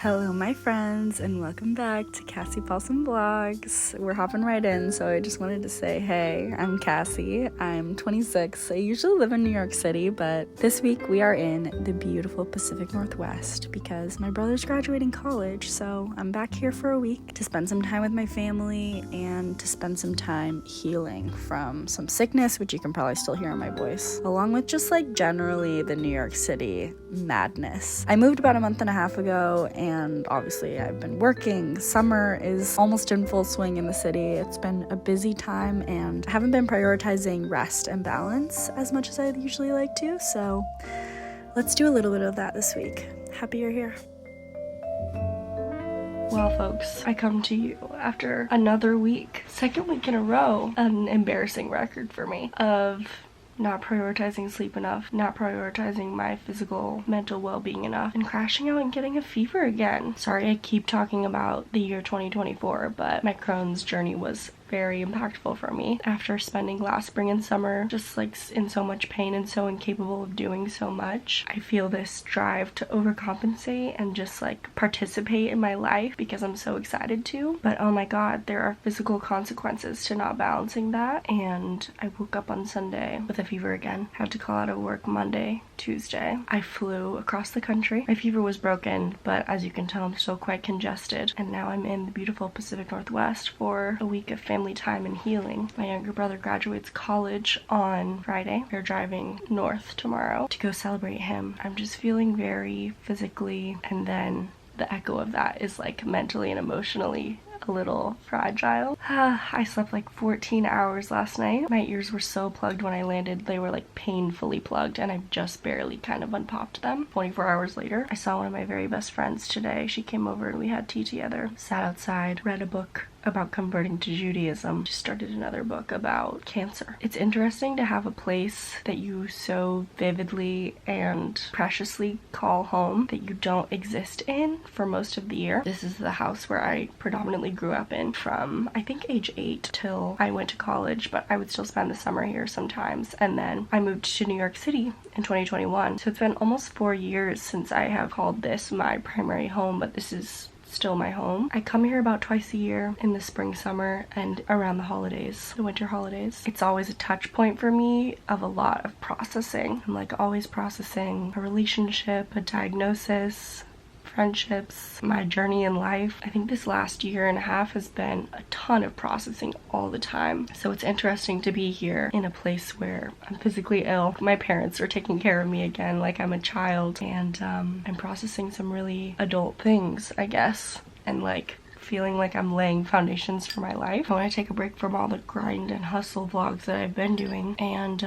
Hello my friends and welcome back to Cassie Paulsen Vlogs. We're hopping right in, so I just wanted to say, hey, I'm Cassie. I'm 26. I usually live in New York City, but this week we are in the beautiful Pacific Northwest because my brother's graduating college, so I'm back here for a week to spend some time with my family and to spend some time healing from some sickness, which you can probably still hear in my voice, along with just like generally the New York City madness. I moved about a month and a half ago and obviously I've been working. Summer is almost in full swing in the city. It's been a busy time and I haven't been prioritizing rest and balance as much as I usually like to, so let's do a little bit of that this week. Happy you're here. Well, folks, I come to you after another week, second week in a row, an embarrassing record for me of not prioritizing sleep enough, not prioritizing my physical, mental well-being enough, and crashing out and getting a fever again. Sorry I keep talking about the year 2024, but my Crohn's journey was very impactful for me after spending last spring and summer just like in so much pain and so incapable of doing so much. I feel this drive to overcompensate and just like participate in my life because I'm so excited to, but oh my god, there are physical consequences to not balancing that. And I woke up on Sunday with a fever again, had to call out of work Monday, Tuesday. I flew across the country. My fever was broken, but as you can tell, I'm still quite congested, and now I'm in the beautiful Pacific Northwest for a week of family time and healing. My younger brother graduates college on Friday. We're driving north tomorrow to go celebrate him. I'm just feeling very physically, and then the echo of that is like mentally and emotionally a little fragile. I slept like 14 hours last night. My ears were so plugged when I landed. They were like painfully plugged and I just barely kind of unpopped them. 24 hours later, I saw one of my very best friends today. She came over and we had tea together, sat outside, read a book about converting to Judaism, just started another book about cancer. It's interesting to have a place that you so vividly and preciously call home that you don't exist in for most of the year. This is the house where I predominantly grew up in from I think age 8 till I went to college, but I would still spend the summer here sometimes. And then I moved to New York City in 2021. So it's been almost 4 years since I have called this my primary home, but this is still my home. I come here about twice a year in the spring, summer, and around the holidays, the winter holidays. It's always a touch point for me of a lot of processing. I'm like always processing a relationship, a diagnosis, friendships, my journey in life. I think this last year and a half has been a ton of processing all the time. So it's interesting to be here in a place where I'm physically ill. My parents are taking care of me again like I'm a child, and I'm processing some really adult things, I guess, and like feeling like I'm laying foundations for my life. I want to take a break from all the grind and hustle vlogs that I've been doing and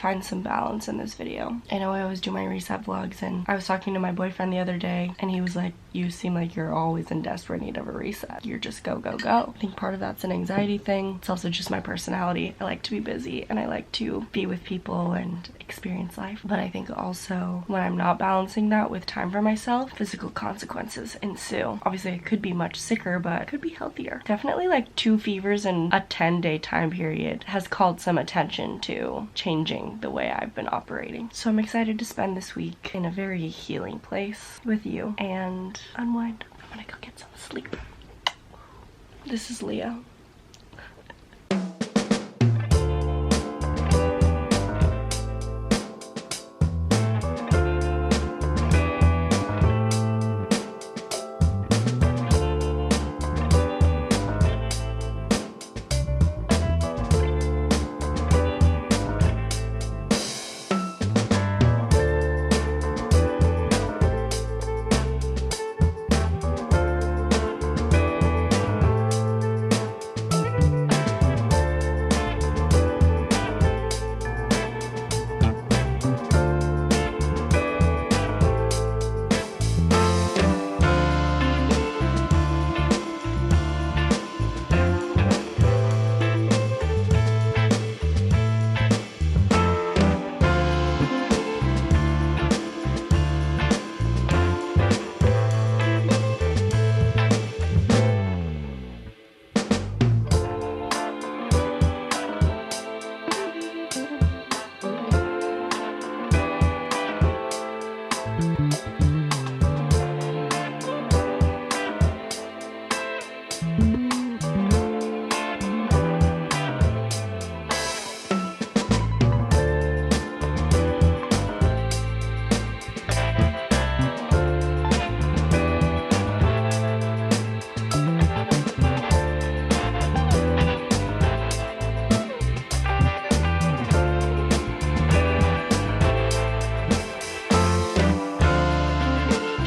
find some balance in this video. I know I always do my reset vlogs, and I was talking to my boyfriend the other day and he was like, you seem like you're always in desperate need of a reset. You're just go, go, go. I think part of that's an anxiety thing. It's also just my personality. I like to be busy and I like to be with people and experience life. But I think also when I'm not balancing that with time for myself, physical consequences ensue. Obviously I could be much sicker, but could be healthier. Definitely like 2 fevers in a 10-day time period has called some attention to changing the way I've been operating. So I'm excited to spend this week in a very healing place with you and unwind. I'm gonna go get some sleep. This is Leo.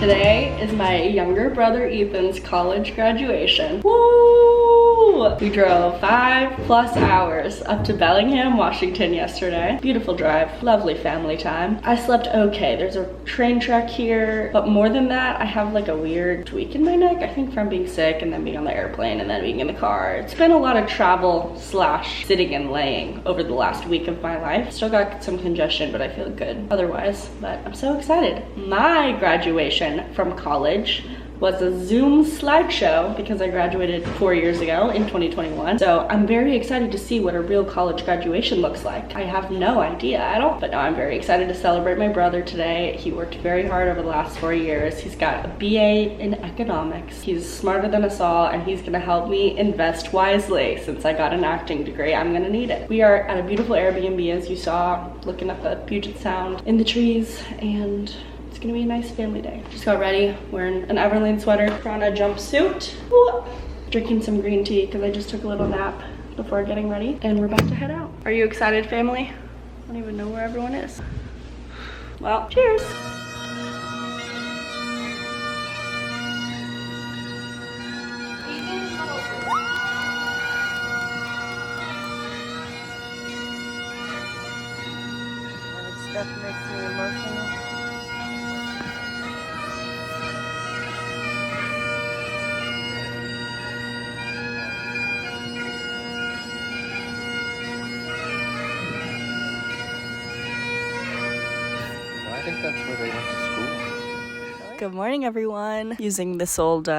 Today is my younger brother Ethan's college graduation. Woo! We drove 5+ hours up to Bellingham, Washington yesterday. Beautiful drive, lovely family time. I slept okay. There's a train track here, but more than that, I have like a weird tweak in my neck. I think from being sick and then being on the airplane and then being in the car. It's been a lot of travel / sitting and laying over the last week of my life. Still got some congestion, but I feel good otherwise. But I'm so excited. My graduation from college was a Zoom slideshow because I graduated 4 years ago in 2021. So I'm very excited to see what a real college graduation looks like. I have no idea at all, but no, I'm very excited to celebrate my brother today. He worked very hard over the last 4 years. He's got a BA in economics. He's smarter than us all, and he's gonna help me invest wisely. Since I got an acting degree, I'm gonna need it. We are at a beautiful Airbnb, as you saw, looking at the Puget Sound in the trees, and it's gonna be a nice family day. Just got ready, wearing an Everlane sweater, on a jumpsuit, drinking some green tea because I just took a little nap before getting ready, and we're about to head out. Are you excited, family? I don't even know where everyone is. Well, cheers. Stuff makes me emotional. I think that's where they went to school. Good morning, everyone. Using this old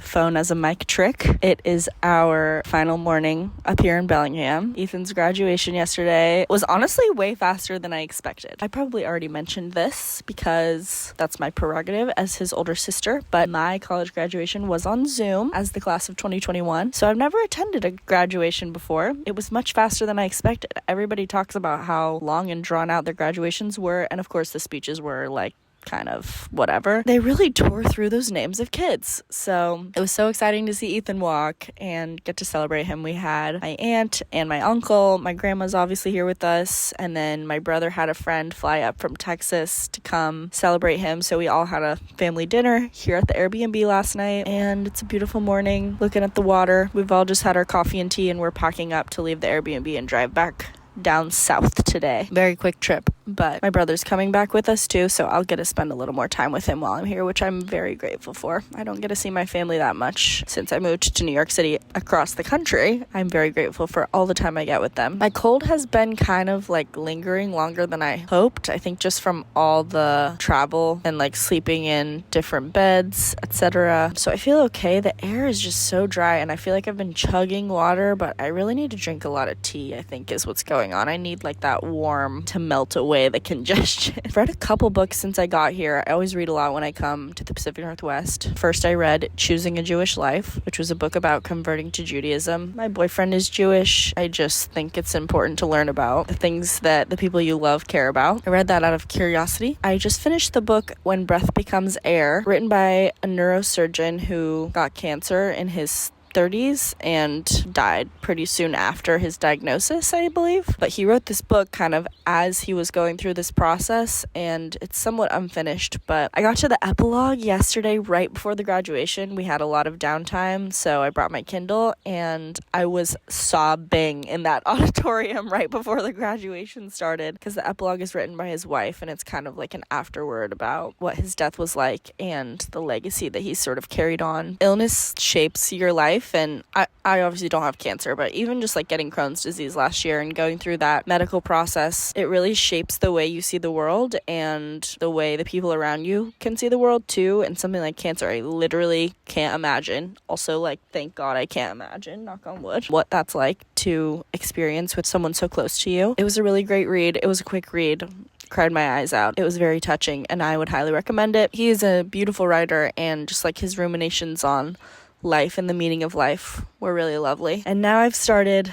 phone as a mic trick. It is our final morning up here in Bellingham. Ethan's graduation yesterday was honestly way faster than I expected. I probably already mentioned this because that's my prerogative as his older sister, but my college graduation was on Zoom as the class of 2021. So I've never attended a graduation before. It was much faster than I expected. Everybody talks about how long and drawn out their graduations were, and of course the speeches were like kind of whatever. They really tore through those names of kids. So it was so exciting to see Ethan walk and get to celebrate him. We had my aunt and my uncle. My grandma's obviously here with us. And then my brother had a friend fly up from Texas to come celebrate him. So we all had a family dinner here at the Airbnb last night. And it's a beautiful morning looking at the water. We've all just had our coffee and tea, and we're packing up to leave the Airbnb and drive back down south today. Very quick trip, but my brother's coming back with us too, so I'll get to spend a little more time with him while I'm here, which I'm very grateful for. I don't get to see my family that much since I moved to New York City across the country. I'm very grateful for all the time I get with them. My cold has been kind of like lingering longer than I hoped. I think just from all the travel and like sleeping in different beds, etc. So I feel okay. The air is just so dry, and I feel like I've been chugging water, but I really need to drink a lot of tea, I think is what's going on. I need like that warm to melt away the congestion. I've read a couple books since I got here. I always read a lot when I come to the Pacific Northwest. First I read Choosing a Jewish Life, which was a book about converting to Judaism. My boyfriend is Jewish. I just think it's important to learn about the things that the people you love care about. I read that out of curiosity. I just finished the book When Breath Becomes Air, written by a neurosurgeon who got cancer in his 30s and died pretty soon after his diagnosis, I believe. But he wrote this book kind of as he was going through this process, and it's somewhat unfinished. But I got to the epilogue yesterday right before the graduation. We had a lot of downtime, so I brought my Kindle, and I was sobbing in that auditorium right before the graduation started, because the epilogue is written by his wife, and it's kind of like an afterword about what his death was like and the legacy that he's sort of carried on. Illness shapes your life, and I obviously don't have cancer, but even just like getting Crohn's disease last year and going through that medical process, it really shapes the way you see the world and the way the people around you can see the world too. And something like cancer, I literally can't imagine. Also, like, thank God I can't imagine, knock on wood, what that's like to experience with someone so close to you. It was a really great read. It was a quick read. Cried my eyes out. It was very touching, and I would highly recommend it. He is a beautiful writer, and just like his ruminations on life and the meaning of life were really lovely. And now I've started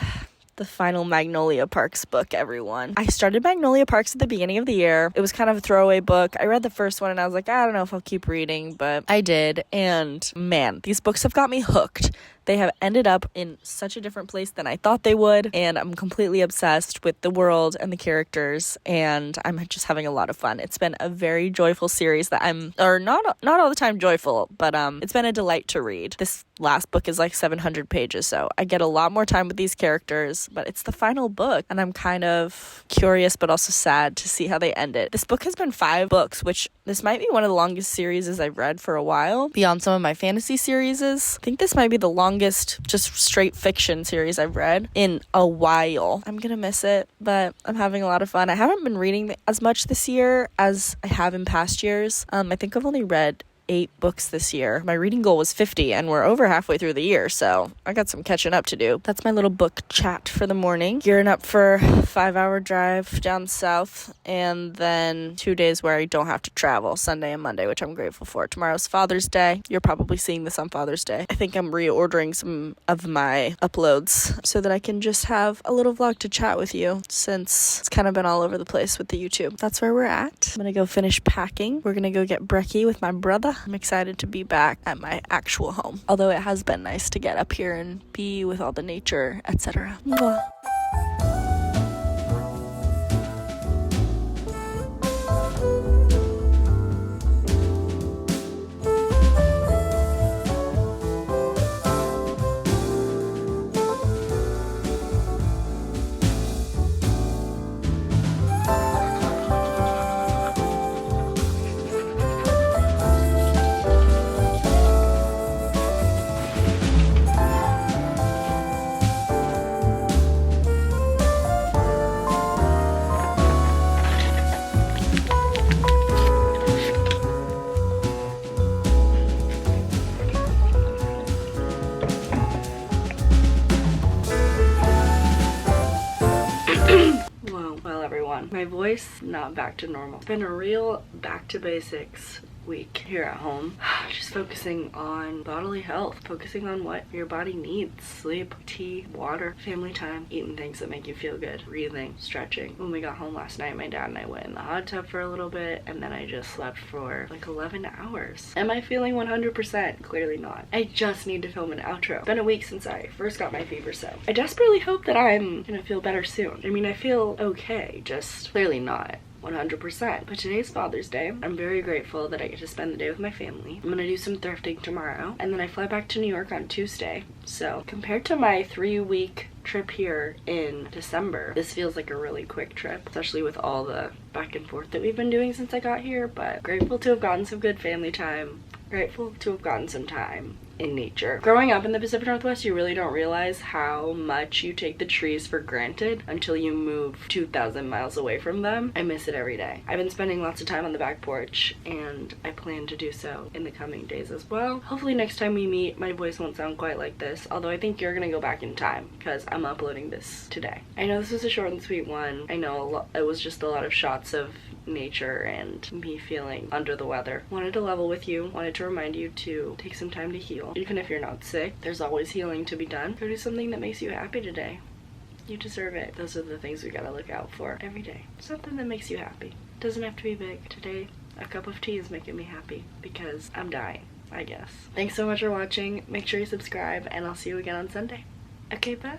the final Magnolia Parks book, everyone. I started Magnolia Parks at the beginning of the year. It was kind of a throwaway book. I read the first one and I was like, I don't know if I'll keep reading, but I did. And man, these books have got me hooked. They have ended up in such a different place than I thought they would, and I'm completely obsessed with the world and the characters, and I'm just having a lot of fun. It's been a very joyful series that not all the time joyful, but it's been a delight to read. This last book is like 700 pages, so I get a lot more time with these characters, but it's the final book, and I'm kind of curious but also sad to see how they end it. This book has been 5 books, which this might be one of the longest series I've read for a while, beyond some of my fantasy series. I think this might be the longest just straight fiction series I've read in a while. I'm gonna miss it, but I'm having a lot of fun. I haven't been reading as much this year as I have in past years. I think I've only read 8 books this year. My reading goal was 50, and we're over halfway through the year, so I got some catching up to do. That's my little book chat for the morning. Gearing up for a 5-hour drive down south, and then 2 days where I don't have to travel, Sunday and Monday, which I'm grateful for. Tomorrow's Father's Day. You're probably seeing this on Father's Day. I think I'm reordering some of my uploads so that I can just have a little vlog to chat with you, since it's kind of been all over the place with the YouTube. That's where we're at. I'm gonna go finish packing. We're gonna go get brekkie with my brother. I'm excited to be back at my actual home, although it has been nice to get up here and be with all the nature, etc. Well, everyone, my voice not back to normal. It's been a real back to basics week here at home. Just focusing on bodily health, focusing on what your body needs: sleep, tea, water, family time, eating things that make you feel good, breathing, stretching. When we got home last night, my dad and I went in the hot tub for a little bit, and then I just slept for like 11 hours. Am I feeling 100%? Clearly not. I just need to film an outro. It's been a week since I first got my fever, so I desperately hope that I'm gonna feel better soon. I mean, I feel okay, just clearly not 100%. But today's Father's Day. I'm very grateful that I get to spend the day with my family. I'm gonna do some thrifting tomorrow, and then I fly back to New York on Tuesday. So compared to my 3-week trip here in December, this feels like a really quick trip, especially with all the back and forth that we've been doing since I got here. But grateful to have gotten some good family time, grateful to have gotten some time in nature. Growing up in the Pacific Northwest, you really don't realize how much you take the trees for granted until you move 2,000 miles away from them. I miss it every day. I've been spending lots of time on the back porch, and I plan to do so in the coming days as well. Hopefully next time we meet, my voice won't sound quite like this, although I think you're gonna go back in time because I'm uploading this today. I know this was a short and sweet one. I know it was just a lot of shots of nature and me feeling under the weather. Wanted to level with you, wanted to remind you to take some time to heal. Even if you're not sick, there's always healing to be done. Go do something that makes you happy today. You deserve it. Those are the things we gotta look out for every day. Something that makes you happy. Doesn't have to be big. Today, a cup of tea is making me happy because I'm dying, I guess. Thanks so much for watching. Make sure you subscribe, and I'll see you again on Sunday. Okay, bye.